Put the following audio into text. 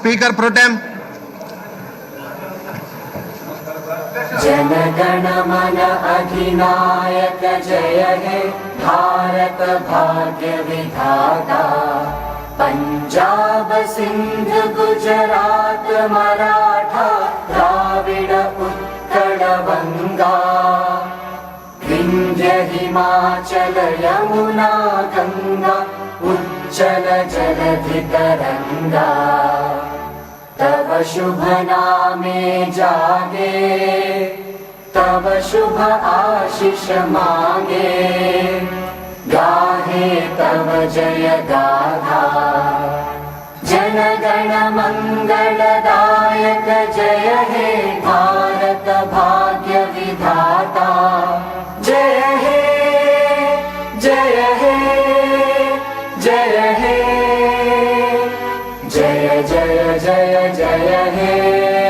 Speaker pro tem. जनगण मन अधिनायक जय हे भारत भाग्य विधाता। पंजाब सिंध गुजरात मराठा द्राविड़ उत्कल बंगा। विंध्य हिमाचल यमुना गंगा उज्जल जलधि तरंगा। तव शुभ नामे जागे तव शुभ आशीष मांगे। गाहे तव जय गाथा जनगण मंगलदायक जय हे भारत भाग्य विधाता। जय हे जय हे जय हे जय जय जय जय हे।